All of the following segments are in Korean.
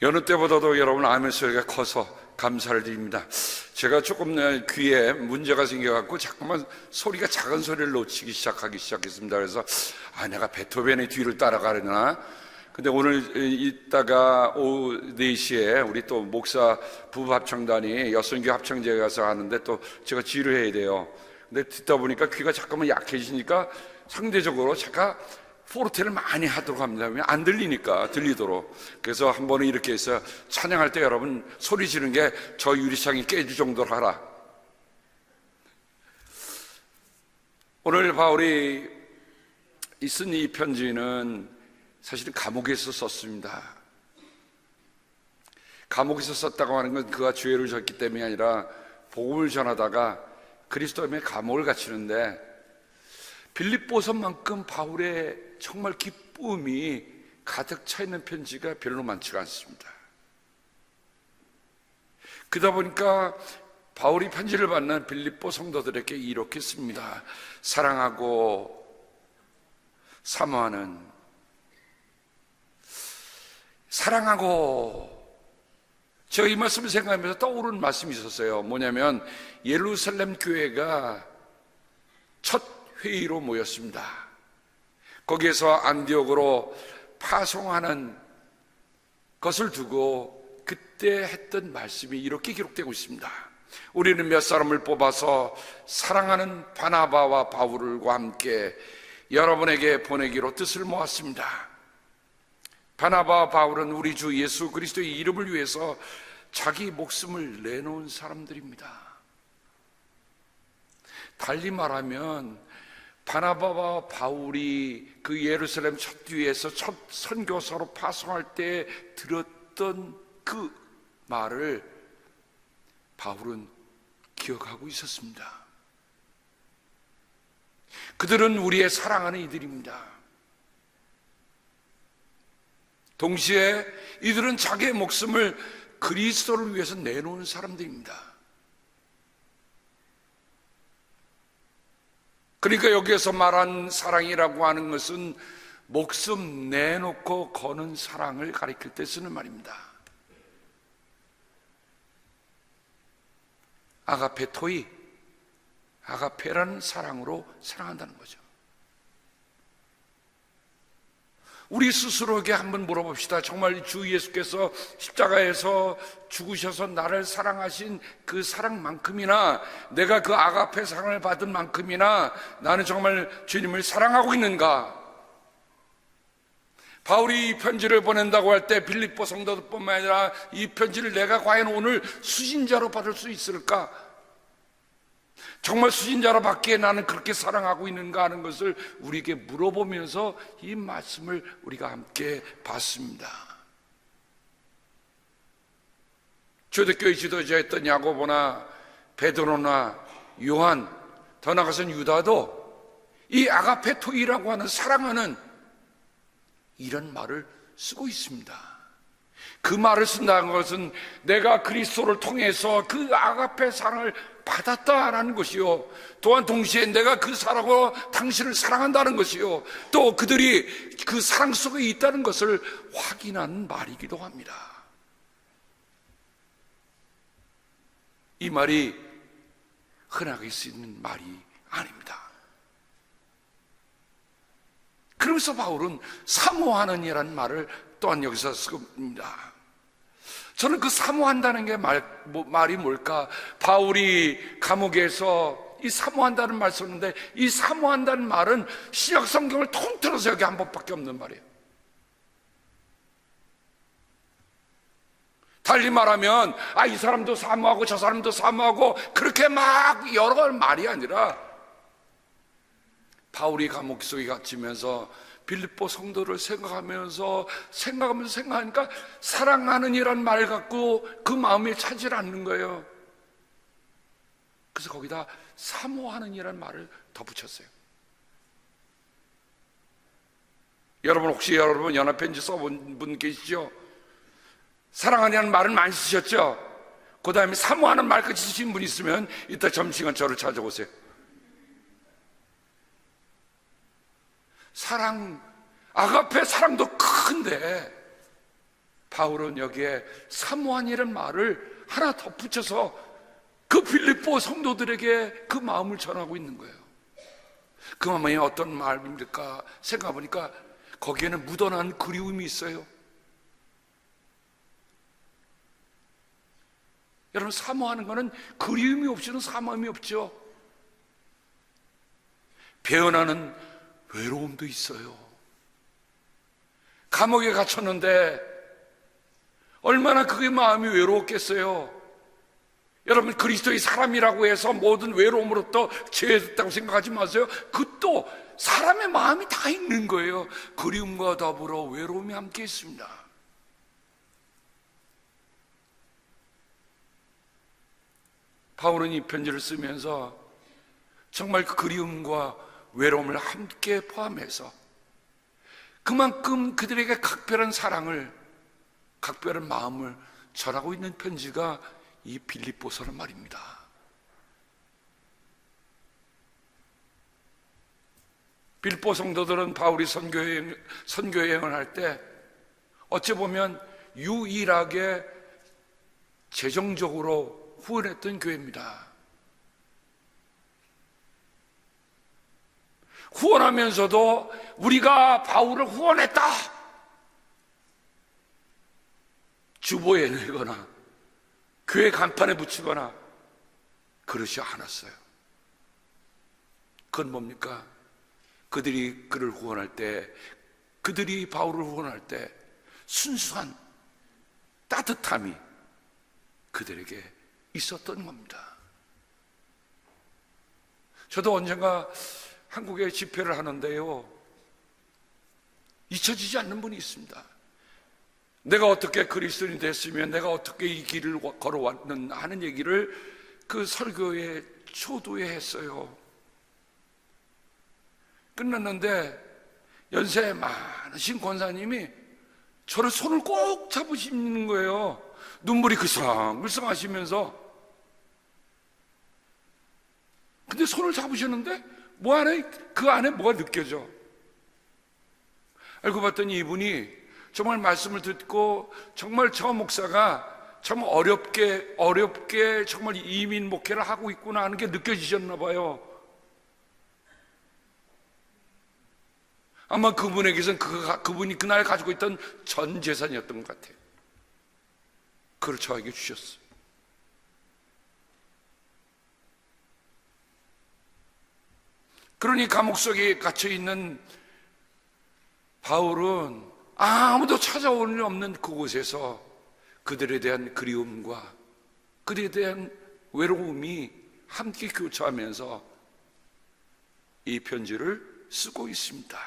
여느 때보다도 여러분 아멘 소리가 커서 감사를 드립니다. 제가 조금 귀에 문제가 생겨갖고 자꾸만 소리가 작은 소리를 놓치기 시작했습니다. 그래서 내가 베토벤의 뒤를 따라가려나. 근데 오늘 이따가 오후 4시에 우리 또 목사 부부 합창단이 여성교 합창제에 가서 하는데 또 제가 지휘를 해야 돼요. 근데 듣다 보니까 귀가 잠깐만 약해지니까 상대적으로 제가 포르테를 많이 하도록 합니다. 안 들리니까 들리도록. 그래서 한 번은 이렇게 해서 찬양할 때 여러분 소리 지르는 게 저 유리창이 깨질 정도로 하라. 오늘 바울이 쓴 이 편지는 사실은 감옥에서 썼습니다. 감옥에서 썼다고 하는 건 그가 죄를 졌기 때문이 아니라 복음을 전하다가 그리스도 때문에 감옥을 갇히는데, 빌립보서만큼 바울의 정말 기쁨이 가득 차 있는 편지가 별로 많지가 않습니다. 그러다 보니까 바울이 편지를 받는 빌립보 성도들에게 이렇게 씁니다. 사랑하고 사모하는, 사랑하고, 제가 이 말씀을 생각하면서 떠오르는 말씀이 있었어요. 뭐냐면 예루살렘 교회가 첫 회의로 모였습니다. 거기에서 안디옥으로 파송하는 것을 두고 그때 했던 말씀이 이렇게 기록되고 있습니다. 우리는 몇 사람을 뽑아서 사랑하는 바나바와 바울과 함께 여러분에게 보내기로 뜻을 모았습니다. 바나바와 바울은 우리 주 예수 그리스도의 이름을 위해서 자기 목숨을 내놓은 사람들입니다. 달리 말하면 바나바와 바울이 그 예루살렘 첫 뒤에서 첫 선교사로 파송할 때 들었던 그 말을 바울은 기억하고 있었습니다. 그들은 우리의 사랑하는 이들입니다. 동시에 이들은 자기의 목숨을 그리스도를 위해서 내놓은 사람들입니다. 그러니까 여기에서 말한 사랑이라고 하는 것은 목숨 내놓고 거는 사랑을 가리킬 때 쓰는 말입니다. 아가페토이, 아가페라는 사랑으로 사랑한다는 거죠. 우리 스스로에게 한번 물어봅시다. 정말 주 예수께서 십자가에서 죽으셔서 나를 사랑하신 그 사랑만큼이나, 내가 그 아가페 사랑을 받은 만큼이나 나는 정말 주님을 사랑하고 있는가? 바울이 이 편지를 보낸다고 할 때 빌립보 성도들뿐만 아니라 이 편지를 내가 과연 오늘 수신자로 받을 수 있을까? 정말 수신자로 받기에 나는 그렇게 사랑하고 있는가 하는 것을 우리에게 물어보면서 이 말씀을 우리가 함께 봤습니다. 초대교회 지도자였던 야고보나 베드로나 요한, 더 나아가서는 유다도 이 아가페토이라고 하는 사랑하는 이런 말을 쓰고 있습니다. 그 말을 쓴다는 것은 내가 그리스도를 통해서 그 아가페 사랑을 받았다라는 것이요, 또한 동시에 내가 그 사랑으로 당신을 사랑한다는 것이요, 또 그들이 그 사랑 속에 있다는 것을 확인하는 말이기도 합니다. 이 말이 흔하게 쓰이는 말이 아닙니다. 그러면서 바울은 사모하는 이라는 말을 또한 여기서 씁니다. 저는 그 사모한다는 게 말이 뭘까? 바울이 감옥에서 이 사모한다는 말 썼는데, 이 사모한다는 말은 신약 성경을 통틀어서 여기 한 번밖에 없는 말이에요. 달리 말하면 이 사람도 사모하고 저 사람도 사모하고 그렇게 막 여러 말이 아니라, 바울이 감옥 속에 갇히면서 빌립보 성도를 생각하면서 생각하니까 사랑하는 이란 말 갖고 그 마음에 차질 않는 거예요. 그래서 거기다 사모하는 이란 말을 덧붙였어요. 여러분 혹시 연합편지 써본 분 계시죠? 사랑하는 말은 많이 쓰셨죠? 그 다음에 사모하는 말까지 쓰신 분 있으면 이따 점심시간 저를 찾아오세요. 사랑, 아가페 사랑도 큰데 바울은 여기에 사모하니라는 말을 하나 덧붙여서 그 빌립보 성도들에게 그 마음을 전하고 있는 거예요. 그 마음이 어떤 마음입니까? 생각해보니까 거기에는 묻어난 그리움이 있어요. 여러분, 사모하는 것은 그리움이 없이는 사모함이 없죠. 배어나는 외로움도 있어요. 감옥에 갇혔는데 얼마나 그게 마음이 외로웠겠어요. 여러분, 그리스도의 사람이라고 해서 모든 외로움으로부터 제외됐다고 생각하지 마세요. 그것도 사람의 마음이 다 있는 거예요. 그리움과 더불어 외로움이 함께 있습니다. 바울은 이 편지를 쓰면서 정말 그리움과 외로움을 함께 포함해서 그만큼 그들에게 각별한 사랑을, 각별한 마음을 전하고 있는 편지가 이 빌립보서란 말입니다. 빌립보 성도들은 바울이 선교여행을 할 때 어찌 보면 유일하게 재정적으로 후원했던 교회입니다. 후원하면서도 우리가 바울을 후원했다, 주보에 내거나 교회 간판에 붙이거나 그러지 않았어요. 그건 뭡니까? 그들이 그를 후원할 때, 그들이 바울을 후원할 때 순수한 따뜻함이 그들에게 있었던 겁니다. 저도 언젠가 한국에 집회를 하는데요, 잊혀지지 않는 분이 있습니다. 내가 어떻게 그리스도인이 됐으면 내가 어떻게 이 길을 걸어왔는 하는 얘기를 그 설교의 초두에 했어요. 끝났는데 연세 많으신 권사님이 저를 손을 꼭 잡으시는 거예요. 눈물이 글썽글썽 하시면서. 근데 손을 잡으셨는데 그 안에 뭐가 느껴져. 알고 봤더니 이분이 정말 말씀을 듣고 정말 저 목사가 정말 어렵게 정말 이민 목회를 하고 있구나 하는 게 느껴지셨나 봐요. 아마 그분에게서는 그분이 그날 가지고 있던 전 재산이었던 것 같아요. 그걸 저에게 주셨어요. 그러니 감옥 속에 갇혀있는 바울은 아무도 찾아올 일 없는 그곳에서 그들에 대한 그리움과 그들에 대한 외로움이 함께 교차하면서 이 편지를 쓰고 있습니다.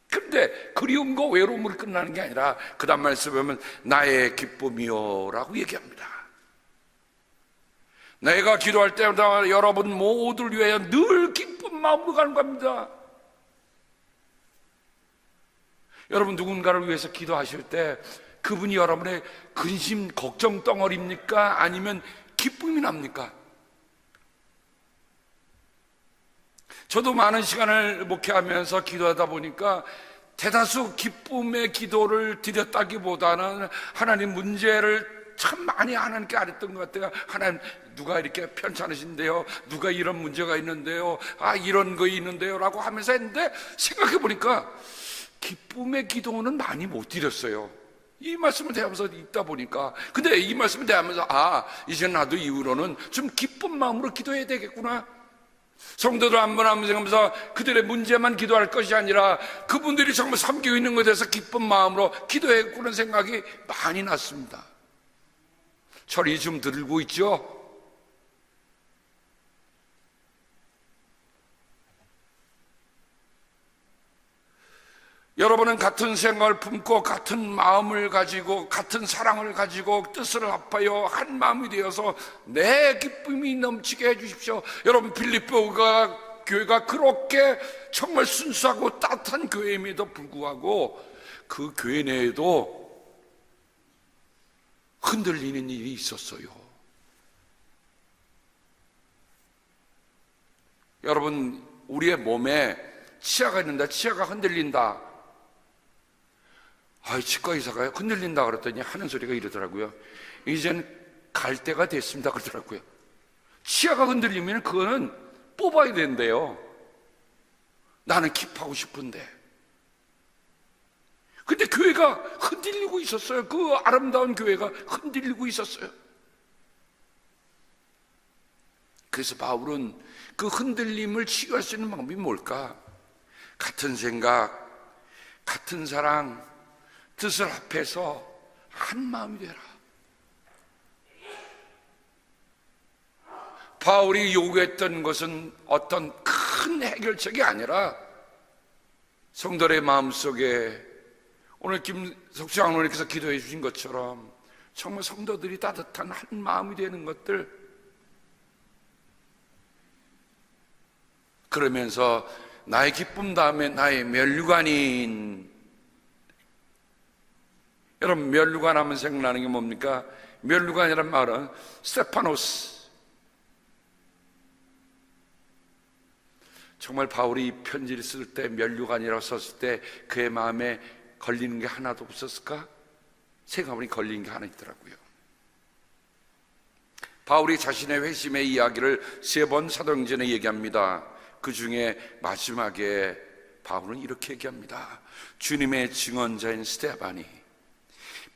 그런데 그리움과 외로움으로 끝나는 게 아니라 그 다음 말씀에 보면 나의 기쁨이요 라고 얘기합니다. 내가 기도할 때마다 여러분 모두를 위하여 늘 기쁜 마음으로 가는 겁니다. 여러분, 누군가를 위해서 기도하실 때 그분이 여러분의 근심, 걱정 덩어리입니까? 아니면 기쁨이 납니까? 저도 많은 시간을 목회하면서 기도하다 보니까 대다수 기쁨의 기도를 드렸다기보다는 하나님 문제를 참 많이 하나님께 아랬던 것 같아요. 하나님, 누가 이렇게 편찮으신데요? 누가 이런 문제가 있는데요? 이런 거 있는데요? 라고 하면서 했는데 생각해 보니까 기쁨의 기도는 많이 못 드렸어요. 이 말씀을 대하면서 있다 보니까. 근데 이 말씀을 대하면서 이제 나도 이후로는 좀 기쁜 마음으로 기도해야 되겠구나. 성도들 한 번 한 번 생각하면서 그들의 문제만 기도할 것이 아니라 그분들이 정말 섬기고 있는 것에 대해서 기쁜 마음으로 기도해야겠구나 생각이 많이 났습니다. 철이 좀 들고 있죠? 여러분은 같은 생각을 품고 같은 마음을 가지고 같은 사랑을 가지고 뜻을 합하여 한 마음이 되어서 내 기쁨이 넘치게 해주십시오. 여러분, 빌립보 교회가 그렇게 정말 순수하고 따뜻한 교회임에도 불구하고 그 교회 내에도 흔들리는 일이 있었어요. 여러분, 우리의 몸에 치아가 있는데 치아가 흔들린다. 치과 의사가요, 흔들린다 그랬더니 하는 소리가 이러더라고요. 이젠 갈 때가 됐습니다 그러더라고요. 치아가 흔들리면 그거는 뽑아야 된대요. 나는 킵하고 싶은데. 근데 교회가 흔들리고 있었어요. 그 아름다운 교회가 흔들리고 있었어요. 그래서 바울은 그 흔들림을 치유할 수 있는 방법이 뭘까? 같은 생각, 같은 사랑, 뜻을 합해서 한 마음이 되라. 바울이 요구했던 것은 어떤 큰 해결책이 아니라 성도의 마음속에 오늘 김석수 장로님께서 기도해 주신 것처럼 정말 성도들이 따뜻한 한 마음이 되는 것들, 그러면서 나의 기쁨 다음에 나의 면류관인, 여러분 면류관 하면 생각나는 게 뭡니까? 면류관이란 말은 스테파노스, 정말 바울이 편지를 쓸 때 면류관이라고 썼을 때 그의 마음에 걸리는 게 하나도 없었을까? 생각해보니 걸리는 게 하나 있더라고요. 바울이 자신의 회심의 이야기를 3번 사도행전에 얘기합니다. 그 중에 마지막에 바울은 이렇게 얘기합니다. 주님의 증언자인 스데반이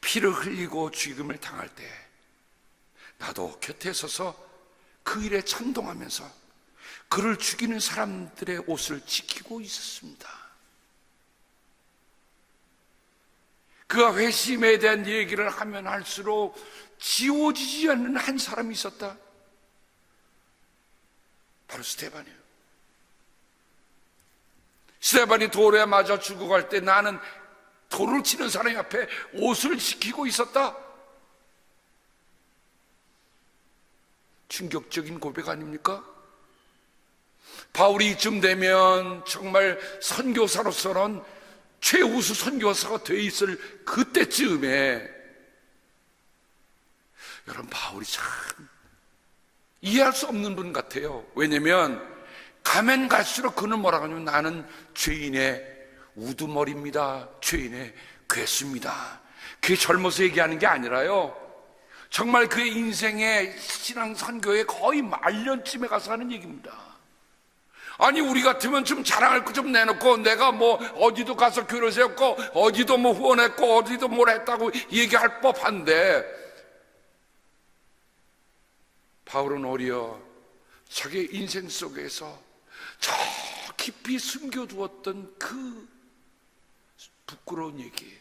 피를 흘리고 죽임을 당할 때 나도 곁에 서서 그 일에 찬동하면서 그를 죽이는 사람들의 옷을 지키고 있었습니다. 그가 회심에 대한 얘기를 하면 할수록 지워지지 않는 한 사람이 있었다. 바로 스데반이에요. 스데반이 돌에 맞아 죽어갈 때 나는 돌을 치는 사람 앞에 옷을 지키고 있었다. 충격적인 고백 아닙니까? 바울이 이쯤 되면 정말 선교사로서는 최우수 선교사가 돼 있을 그때쯤에 여러분 바울이 참 이해할 수 없는 분 같아요. 왜냐면 가면 갈수록 그는 뭐라고 하냐면 나는 죄인의 우두머리입니다. 죄인의 괴수입니다. 그게 젊어서 얘기하는 게 아니라요, 정말 그의 인생의 신앙 선교의 거의 말년쯤에 가서 하는 얘기입니다. 아니 우리 같으면 좀 자랑할 거 좀 내놓고 내가 뭐 어디도 가서 교회 세웠고 어디도 뭐 후원했고 어디도 뭘 했다고 얘기할 법한데, 바울은 오히려 자기 인생 속에서 저 깊이 숨겨두었던 그 부끄러운 얘기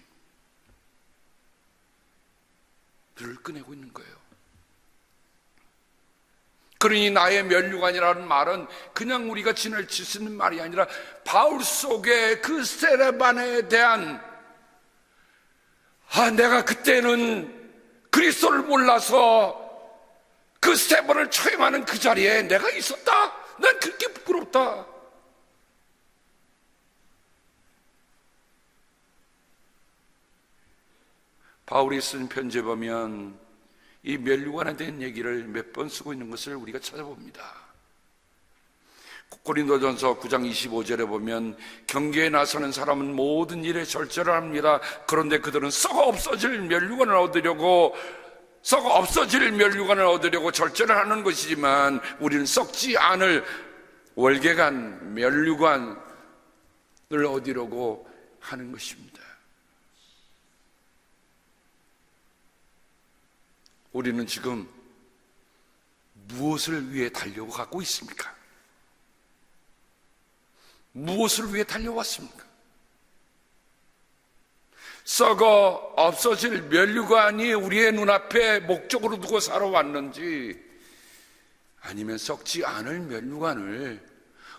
늘 꺼내고 있는 거예요. 그러니 나의 면류관이라는 말은 그냥 우리가 지나칠 수 있는 말이 아니라 바울 속에 그 스데반에 대한 내가 그때는 그리스도를 몰라서 그 스데반을 처형하는 그 자리에 내가 있었다. 난 그렇게 부끄럽다. 바울이 쓴 편지에 보면 이 면류관에 대한 얘기를 몇 번 쓰고 있는 것을 우리가 찾아봅니다. 고린도전서 9장 25절에 보면 경계에 나서는 사람은 모든 일에 절제를 합니다. 그런데 그들은 썩어 없어질 면류관을 얻으려고 절제를 하는 것이지만 우리는 썩지 않을 월계관, 면류관을 얻으려고 하는 것입니다. 우리는 지금 무엇을 위해 달려가고 있습니까? 무엇을 위해 달려왔습니까? 썩어 없어질 면류관이 우리의 눈앞에 목적으로 두고 살아왔는지, 아니면 썩지 않을 면류관을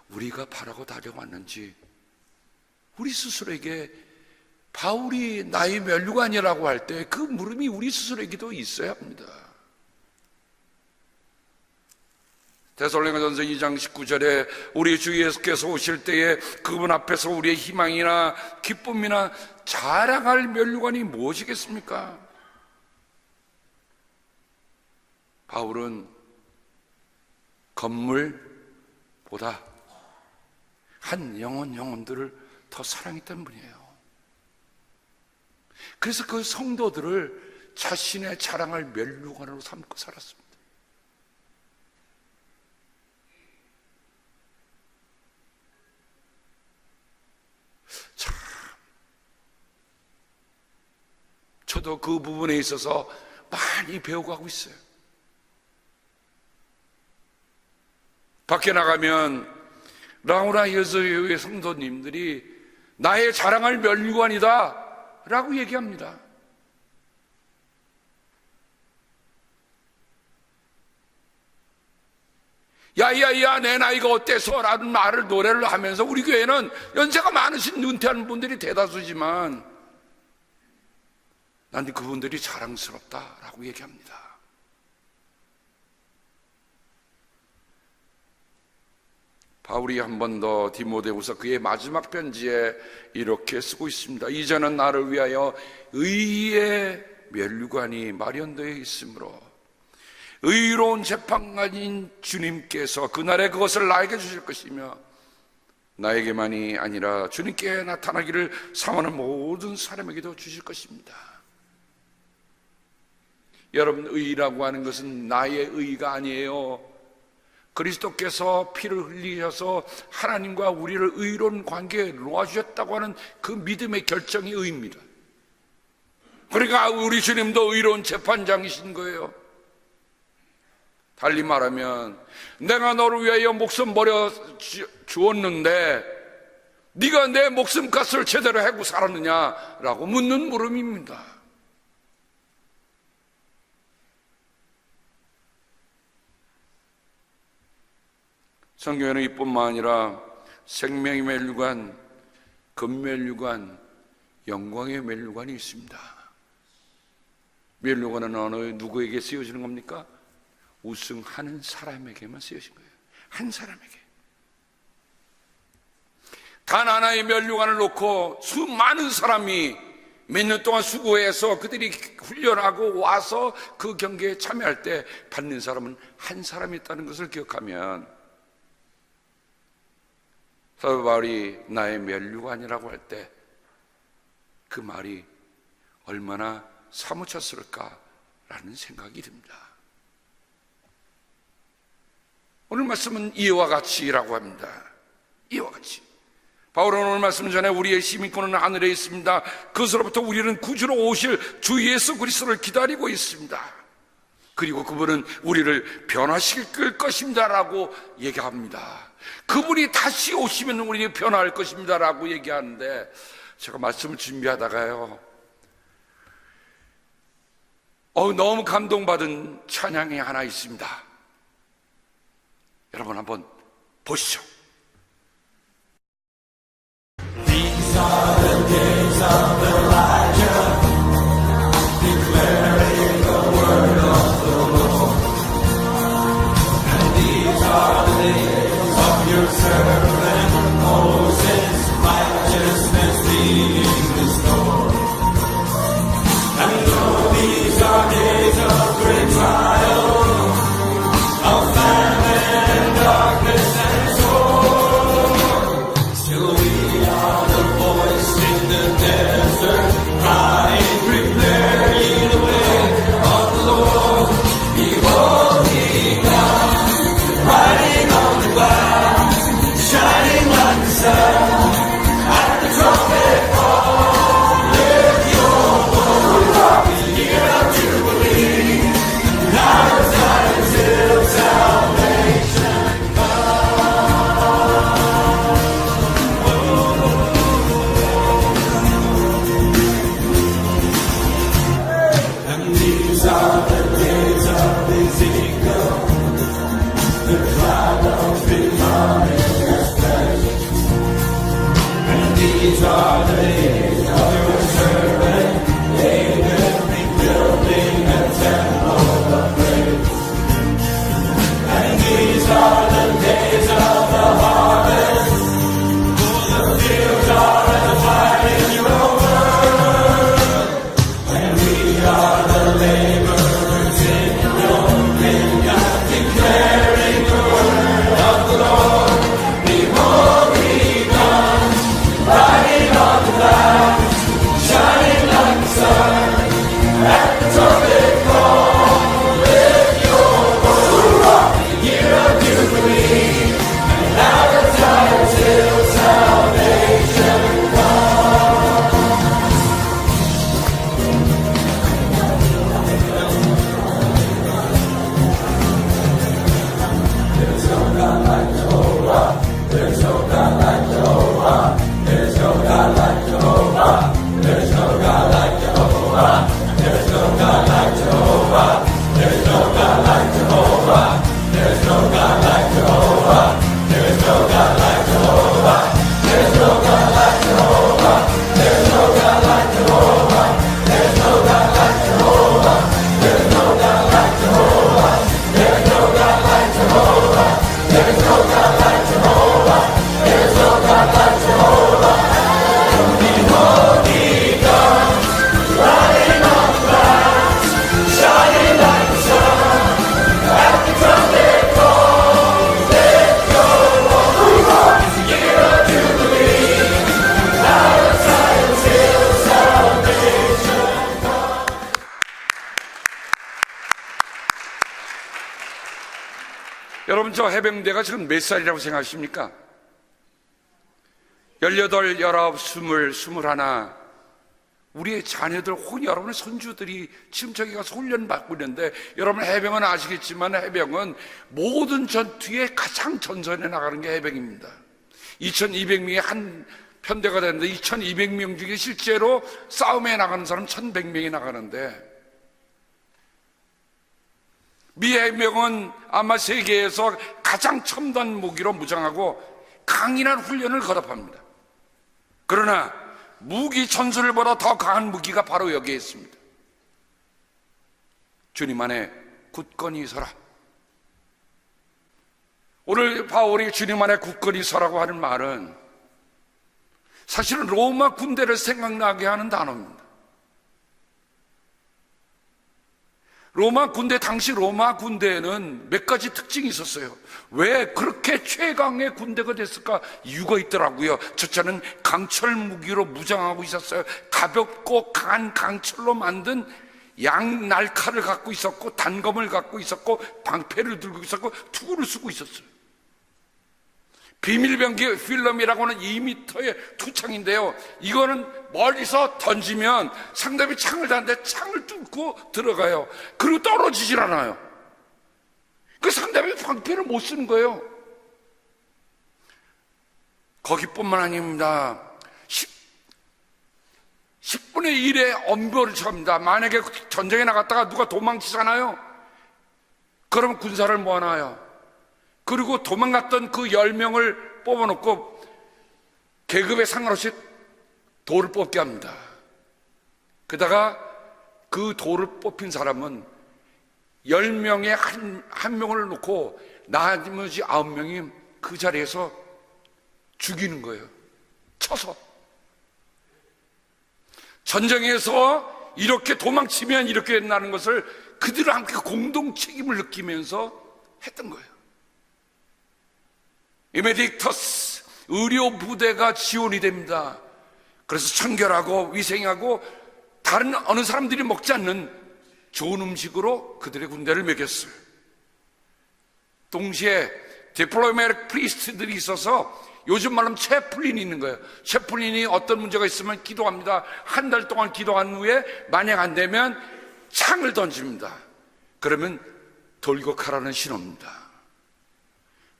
우리가 바라고 달려왔는지, 우리 스스로에게 바울이 나의 면류관이라고 할 때 그 물음이 우리 스스로에게도 있어야 합니다. 데살로니가전서 2장 19절에 우리 주 예수께서 오실 때에 그분 앞에서 우리의 희망이나 기쁨이나 자랑할 면류관이 무엇이겠습니까? 바울은 건물보다 한 영혼들을 더 사랑했던 분이에요. 그래서 그 성도들을 자신의 자랑할 멸류관으로 삼고 살았습니다. 참, 저도 그 부분에 있어서 많이 배워가고 있어요. 밖에 나가면 라우라 여서교회 성도님들이 나의 자랑할 멸류관이다 라고 얘기합니다. 야야야 내 나이가 어때서? 라는 말을 노래를 하면서 우리 교회는 연세가 많으신 은퇴하는 분들이 대다수지만 난 그분들이 자랑스럽다라고 얘기합니다. 바울이 한 번 더 디모데후서 그의 마지막 편지에 이렇게 쓰고 있습니다. 이제는 나를 위하여 의의 멸류관이 마련되어 있으므로 의로운 재판관인 주님께서 그날에 그것을 나에게 주실 것이며 나에게만이 아니라 주님께 나타나기를 사모하는 모든 사람에게도 주실 것입니다. 여러분, 의라고 하는 것은 나의 의가 아니에요. 그리스도께서 피를 흘리셔서 하나님과 우리를 의로운 관계에 놓아주셨다고 하는 그 믿음의 결정이 의입니다. 그러니까 우리 주님도 의로운 재판장이신 거예요. 달리 말하면 내가 너를 위하여 목숨 버려 주었는데 네가 내 목숨값을 제대로 하고 살았느냐라고 묻는 물음입니다. 성경에는 이뿐만 아니라 생명의 멸류관, 금멸류관, 영광의 멸류관이 있습니다. 멸류관은 어느 누구에게 쓰여지는 겁니까? 우승하는 사람에게만 쓰여진 거예요. 한 사람에게. 단 하나의 멸류관을 놓고 수많은 사람이 몇 년 동안 수고해서 그들이 훈련하고 와서 그 경기에 참여할 때 받는 사람은 한 사람이 있다는 것을 기억하면 사도 바울이 나의 멸류관이라고 할 때 그 말이 얼마나 사무쳤을까라는 생각이 듭니다. 오늘 말씀은 이와 같이라고 합니다. 이와 같이. 바울은 오늘 말씀 전에 우리의 시민권은 하늘에 있습니다. 그것으로부터 우리는 구주로 오실 주 예수 그리스도를 기다리고 있습니다. 그리고 그분은 우리를 변화시킬 것입니다 라고 얘기합니다. 그분이 다시 오시면 우리는 변화할 것입니다 라고 얘기하는데, 제가 말씀을 준비하다가요 너무 감동받은 찬양이 하나 있습니다. 여러분 한번 보시죠. These are the days of Elijah, declaring the word of the Lord. And these are the days of your servant Moses, righteousness being restored. And though these are days of great trial, of famine, darkness, and sword, still we are the voice in the desert, crying, prepare ye the way of the Lord. Behold, he comes, riding on the clouds, shining. 여러분, 저 해병대가 지금 몇 살이라고 생각하십니까? 18, 19, 20, 21. 우리의 자녀들, 혹은 여러분의 손주들이 지금 저기 가서 훈련 받고 있는데, 여러분 해병은 아시겠지만 해병은 모든 전투에 가장 전선에 나가는 게 해병입니다. 2200명이 한 편대가 되는데 2200명 중에 실제로 싸움에 나가는 사람 1100명이 나가는데, 미 해병은 아마 세계에서 가장 첨단 무기로 무장하고 강인한 훈련을 거듭합니다. 그러나 무기 전술보다 더 강한 무기가 바로 여기에 있습니다. 주님 안에 굳건히 서라. 오늘 바울이 주님 안에 굳건히 서라고 하는 말은 사실은 로마 군대를 생각나게 하는 단어입니다. 당시 로마 군대에는 몇 가지 특징이 있었어요. 왜 그렇게 최강의 군대가 됐을까? 이유가 있더라고요. 첫째는 강철 무기로 무장하고 있었어요. 가볍고 강한 강철로 만든 양날칼을 갖고 있었고, 단검을 갖고 있었고, 방패를 들고 있었고, 투구를 쓰고 있었어요. 비밀병기 필름이라고 하는 2m의 투창인데요, 이거는 멀리서 던지면 상대방이 창을 다는데 창을 뚫고 들어가요. 그리고 떨어지질 않아요. 그 상대방이 방패를 못 쓰는 거예요. 거기뿐만 아닙니다. 10분의 1의 엄벌을 처합니다. 만약에 전쟁에 나갔다가 누가 도망치잖아요. 그러면 군사를 모아놔요. 그리고 도망갔던 그 10명을 뽑아놓고 계급에 상관없이 돌을 뽑게 합니다. 게다가 그 돌을 뽑힌 사람은 10명에 한 명을 놓고 나머지 9명이 그 자리에서 죽이는 거예요. 쳐서. 전쟁에서 이렇게 도망치면 이렇게 된다는 것을 그들은 함께 공동 책임을 느끼면서 했던 거예요. 이메딕터스 의료 부대가 지원이 됩니다. 그래서 청결하고 위생하고 다른 어느 사람들이 먹지 않는 좋은 음식으로 그들의 군대를 먹였어요. 동시에 디플로매틱 프리스트들이 있어서 요즘 말하면 채플린이 있는 거예요. 채플린이 어떤 문제가 있으면 기도합니다. 한 달 동안 기도한 후에 만약 안 되면 창을 던집니다. 그러면 돌격하라는 신호입니다.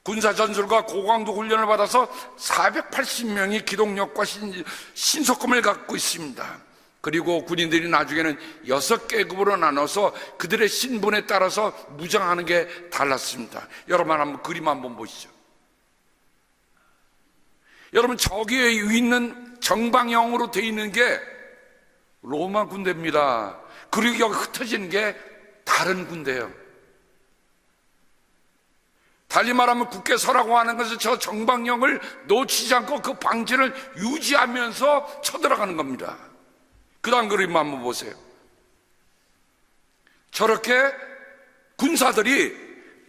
군사전술과 고강도 훈련을 받아서 480명이 기동력과 신속함을 갖고 있습니다. 그리고 군인들이 나중에는 6계급으로 나눠서 그들의 신분에 따라서 무장하는 게 달랐습니다. 여러분 한번 그림 한번 보시죠. 여러분 저기에 있는 정방형으로 되어 있는 게 로마 군대입니다. 그리고 여기 흩어지는 게 다른 군대예요. 달리 말하면 굳게 서라고 하는 것은 저 정방형을 놓치지 않고 그 방지를 유지하면서 쳐들어가는 겁니다. 그 다음 그림 한번 보세요. 저렇게 군사들이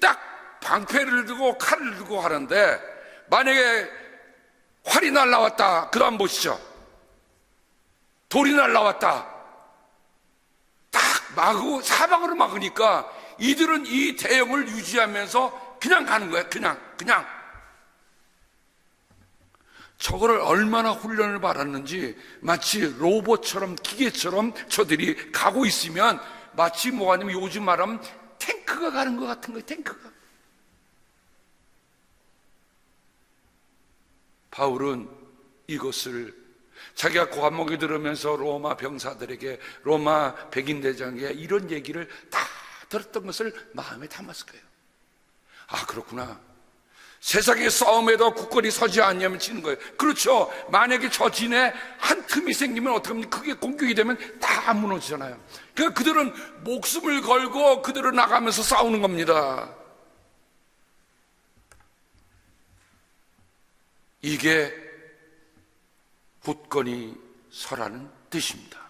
딱 방패를 들고 칼을 들고 하는데 만약에 활이 날라왔다. 그 다음 보시죠. 돌이 날라왔다. 딱 막고 사방으로 막으니까 이들은 이 대형을 유지하면서 그냥 가는 거예요. 그냥. 저거를 얼마나 훈련을 받았는지 마치 로봇처럼 기계처럼 저들이 가고 있으면 마치 뭐가 아니면 요즘 말하면 탱크가 가는 것 같은 거예요. 탱크가. 바울은 이것을 자기가 고한목에 들으면서 로마 병사들에게, 로마 백인대장에게 이런 얘기를 다 들었던 것을 마음에 담았을 거예요. 아, 그렇구나. 세상의 싸움에도 굳건히 서지 않으면 지는 거예요. 그렇죠. 만약에 저 진에 한 틈이 생기면 어떡합니까? 그게 공격이 되면 다 무너지잖아요. 그러니까 그들은 목숨을 걸고 그들은 나가면서 싸우는 겁니다. 이게 굳건히 서라는 뜻입니다.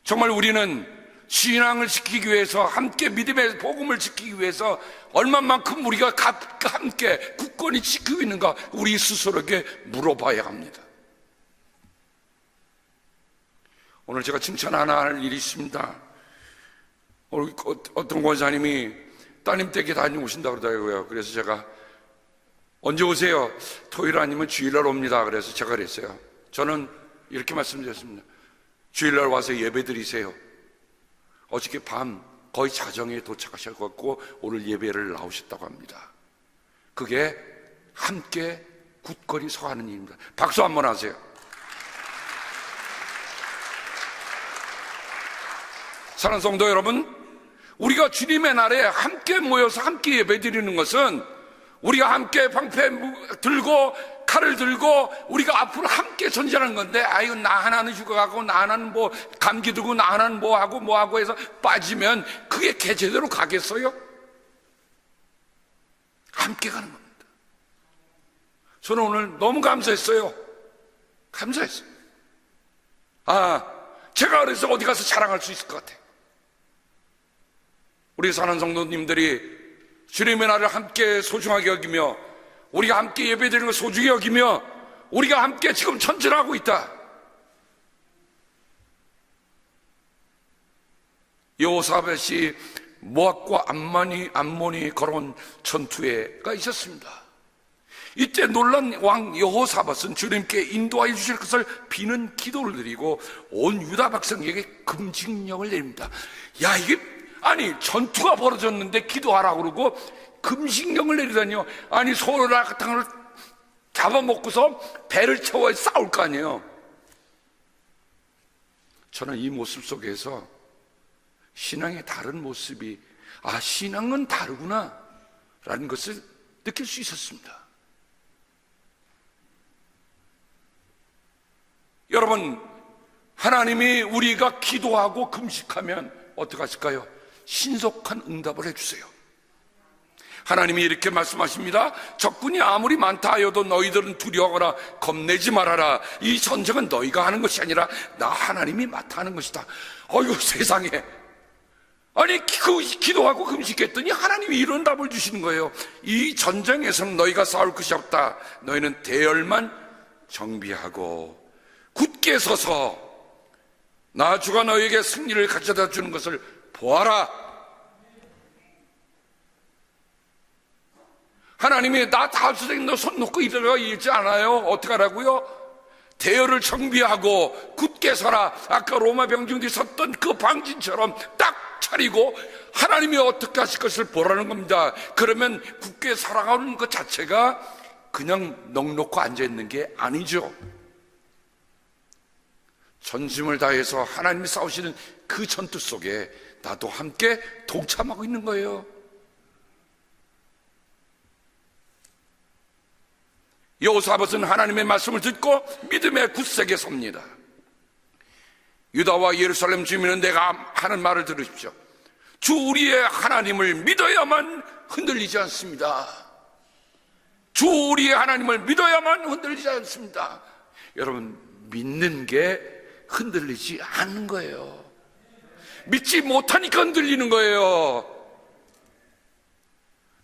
정말 우리는 신앙을 지키기 위해서, 함께 믿음의 복음을 지키기 위해서 얼마만큼 우리가 함께 굳건히 지키고 있는가 우리 스스로에게 물어봐야 합니다. 오늘 제가 칭찬 하나 할 일이 있습니다. 어떤 권사님이 따님 댁에 다녀오신다고 그러더라고요. 그래서 제가 언제 오세요? 토요일 아니면 주일날 옵니다. 그래서 제가 그랬어요. 저는 이렇게 말씀드렸습니다. 주일날 와서 예배 드리세요. 어저께 밤 거의 자정에 도착하셔서 오늘 예배를 나오셨다고 합니다. 그게 함께 굳건히 서하는 일입니다. 박수 한번 하세요. 사랑하는 성도 여러분, 우리가 주님의 날에 함께 모여서 함께 예배드리는 것은 우리가 함께 방패 들고 칼을 들고 우리가 앞으로 함께 전진하는 건데, 아이고 나 하나는 휴가 가고 나 하나는 뭐 감기 들고 나 하나는 뭐 하고 해서 빠지면 그게 제대로 가겠어요? 함께 가는 겁니다. 저는 오늘 너무 감사했어요. 제가 그래서 어디 가서 자랑할 수 있을 것 같아요. 우리 사는 성도님들이 주님의 날을 함께 소중하게 여기며 우리가 함께 예배드리는 걸 소중히 여기며 우리가 함께 지금 전진하고 있다. 여호사밧이 모압과 암몬이 걸어온 전투가 있었습니다. 이때 놀란 왕 여호사밧은 주님께 인도하여 주실 것을 비는 기도를 드리고 온 유다 백성에게 금식령을 내립니다. 야, 이게 아니 전투가 벌어졌는데 기도하라고 그러고 금식령을 내리다니요. 아니 소라 같은 걸 잡아먹고서 배를 채워 싸울 거 아니에요. 저는 이 모습 속에서 신앙의 다른 모습이, 신앙은 다르구나 라는 것을 느낄 수 있었습니다. 여러분, 하나님이 우리가 기도하고 금식하면 어떻게 하실까요? 신속한 응답을 해주세요. 하나님이 이렇게 말씀하십니다. 적군이 아무리 많다 하여도 너희들은 두려워하거나 겁내지 말아라. 이 전쟁은 너희가 하는 것이 아니라 나 하나님이 맡아 하는 것이다. 어휴, 세상에. 아니 기도하고 금식했더니 하나님이 이런 답을 주시는 거예요. 이 전쟁에서는 너희가 싸울 것이 없다. 너희는 대열만 정비하고 굳게 서서 나 주가 너희에게 승리를 가져다 주는 것을 보아라. 하나님이 나 다음 수생 너 손 놓고 이러라 이러지 않아요. 어떻게 하라고요? 대열을 정비하고 굳게 서라. 아까 로마 병중들이 섰던 그 방진처럼 딱 차리고 하나님이 어떻게 하실 것을 보라는 겁니다. 그러면 굳게 살아가는 것 자체가 그냥 넋놓고 앉아있는 게 아니죠. 전심을 다해서 하나님이 싸우시는 그 전투 속에 나도 함께 동참하고 있는 거예요. 여호사밧은 하나님의 말씀을 듣고 믿음의 굳세게 섭니다. 유다와 예루살렘 주민은 내가 하는 말을 들으십시오. 주 우리의 하나님을 믿어야만 흔들리지 않습니다. 주 우리의 하나님을 믿어야만 흔들리지 않습니다. 여러분, 믿는 게 흔들리지 않는 거예요. 믿지 못하니까 흔들리는 거예요.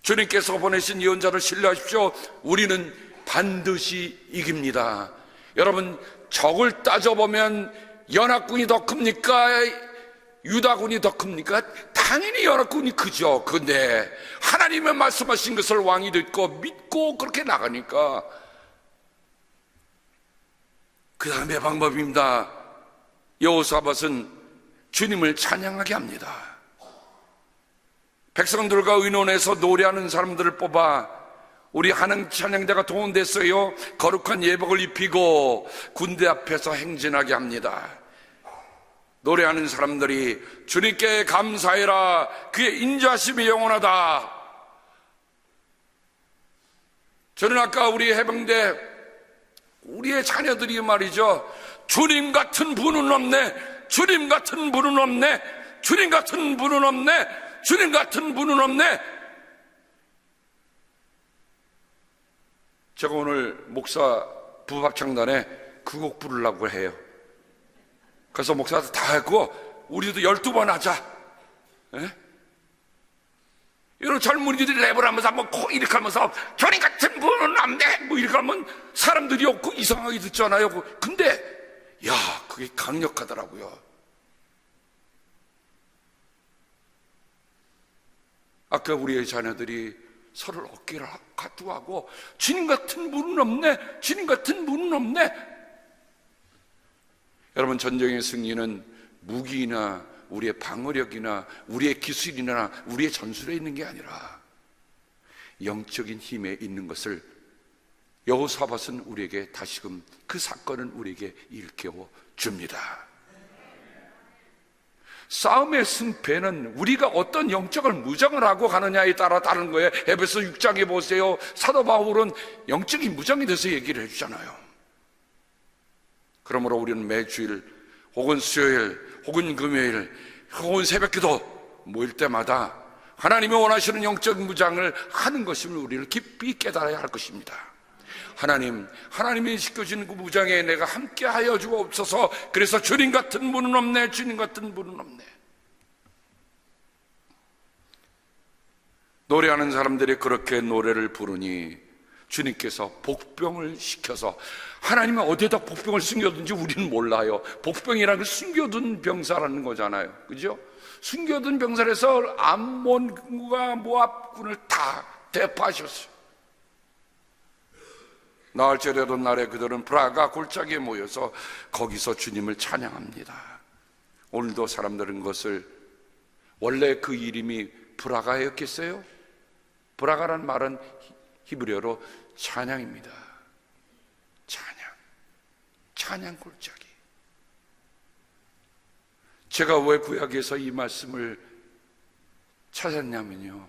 주님께서 보내신 예언자를 신뢰하십시오. 우리는 반드시 이깁니다. 여러분, 적을 따져보면 연합군이 더 큽니까? 유다군이 더 큽니까? 당연히 연합군이 크죠. 근데 하나님의 말씀하신 것을 왕이 듣고 믿고 그렇게 나가니까 그 다음에 방법입니다. 여호사밧은 주님을 찬양하게 합니다. 백성들과 의논해서 노래하는 사람들을 뽑아 우리 하는 찬양대가 동원됐어요. 거룩한 예복을 입히고 군대 앞에서 행진하게 합니다. 노래하는 사람들이 주님께 감사해라. 그의 인자심이 영원하다. 저는 아까 우리 해병대 우리의 자녀들이 말이죠. 주님 같은 분은 없네. 주님 같은 분은 없네. 주님 같은 분은 없네. 주님 같은 분은 없네. 제가 오늘 목사 부합창단에 그 곡 부르려고 해요. 그래서 목사도 다 하고 우리도 12번 하자. 예? 이런 젊은이들이 랩을 하면서 한번 코 이렇게 하면서 주님 같은 분은 없네 뭐 이렇게 하면 사람들이 없고 이상하게 듣잖아요. 근데 야, 그게 강력하더라고요. 아까 우리의 자녀들이 서로를 어깨를 가두하고 주님 같은 분은 없네, 주님 같은 분은 없네. 여러분, 전쟁의 승리는 무기나 우리의 방어력이나 우리의 기술이나 우리의 전술에 있는 게 아니라 영적인 힘에 있는 것을 여호사밧은 우리에게 다시금 그 사건은 우리에게 일깨워 줍니다. 싸움의 승패는 우리가 어떤 영적을 무장을 하고 가느냐에 따라 다른 거예요. 에베소 6장에 보세요. 사도 바울은 영적인 무장에 대해서 얘기를 해주잖아요. 그러므로 우리는 매주일 혹은 수요일 혹은 금요일 혹은 새벽기도 모일 때마다 하나님이 원하시는 영적 무장을 하는 것임을 우리는 깊이 깨달아야 할 것입니다. 하나님이 지켜주는 그 무장에 내가 함께 하여 주옵소서. 그래서 주님 같은 분은 없네, 주님 같은 분은 없네. 노래하는 사람들이 그렇게 노래를 부르니 주님께서 복병을 시켜서, 하나님은 어디에다 복병을 숨겨둔지 우리는 몰라요. 복병이라는 걸 숨겨둔 병사라는 거잖아요, 그죠? 숨겨둔 병사에서 암몬과 모압군을 다 대파하셨어요. 나흘째 되던 날에 그들은 브라가 골짜기에 모여서 거기서 주님을 찬양합니다. 오늘도 사람들은 그것을, 원래 그 이름이 브라가였겠어요? 브라가란 말은 히브리어로 찬양입니다. 찬양 골짜기. 제가 왜 구약에서 이 말씀을 찾았냐면요,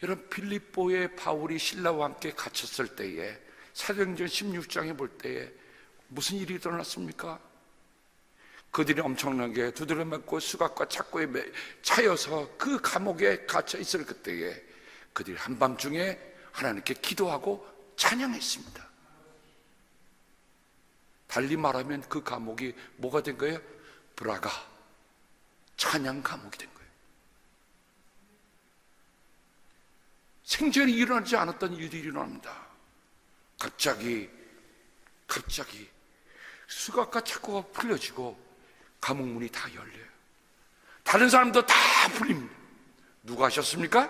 여러분, 빌립보에 바울이 신라와 함께 갇혔을 때에 사도행전 16장에 볼 때에 무슨 일이 일어났습니까? 그들이 엄청나게 두드려 맞고 수갑과 착고에 차여서 그 감옥에 갇혀 있을 그때에 그들이 한밤중에 하나님께 기도하고 찬양했습니다. 달리 말하면 그 감옥이 뭐가 된 거예요? 브라가, 찬양 감옥이 된 거예요. 생전에 일어나지 않았던 일들이 일어납니다. 갑자기 수갑과 착고가 풀려지고 감옥문이 다 열려요. 다른 사람도 다 풀립니다. 누가 하셨습니까?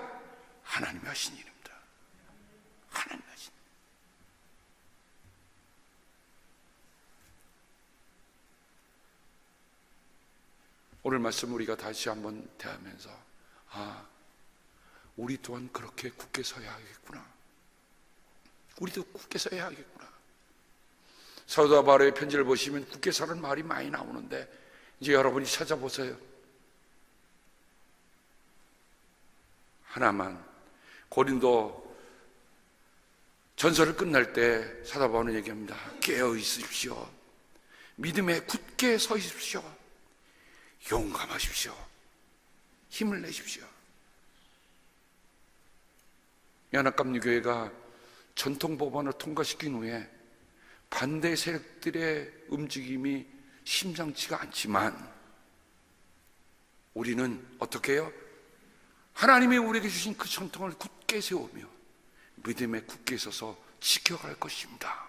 하나님이 하신 일입니다. 하나님이 하신 일. 오늘 말씀 우리가 다시 한번 대하면서, 우리 또한 그렇게 굳게 서야 하겠구나. 우리도 굳게 서야 하겠구나. 사도 바울의 편지를 보시면 굳게 서는 말이 많이 나오는데, 이제 여러분이 찾아보세요. 하나만, 고린도 전설을 끝날 때 사도 바울은 얘기합니다. 깨어 있으십시오. 믿음에 굳게 서 있으십시오. 용감하십시오. 힘을 내십시오. 연합감리교회가 전통법안을 통과시킨 후에 반대 세력들의 움직임이 심상치가 않지만 우리는 어떻게 해요? 하나님이 우리에게 주신 그 전통을 굳게 세우며 믿음에 굳게 서서 지켜갈 것입니다.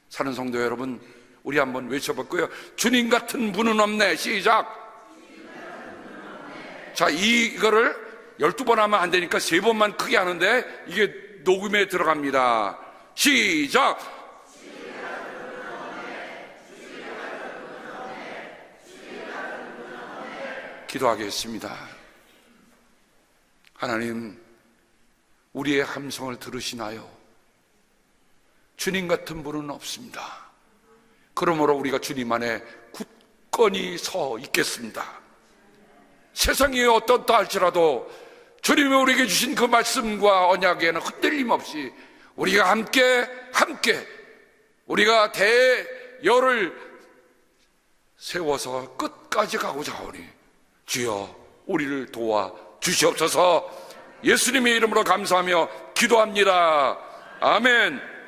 사는 성도 여러분, 우리 한번 외쳐볼까요? 주님 같은 분은 없네. 시작. 자, 이거를 12번 하면 안 되니까 3번만 크게 하는데 이게 녹음에 들어갑니다. 시작. 기도하겠습니다. 하나님, 우리의 함성을 들으시나요? 주님 같은 분은 없습니다. 그러므로 우리가 주님 안에 굳건히 서 있겠습니다. 세상이 어떻다 할지라도 주님이 우리에게 주신 그 말씀과 언약에는 흔들림 없이 우리가 함께 우리가 대열을 세워서 끝까지 가고자 하오니 주여 우리를 도와 주시옵소서. 예수님의 이름으로 감사하며 기도합니다. 아멘.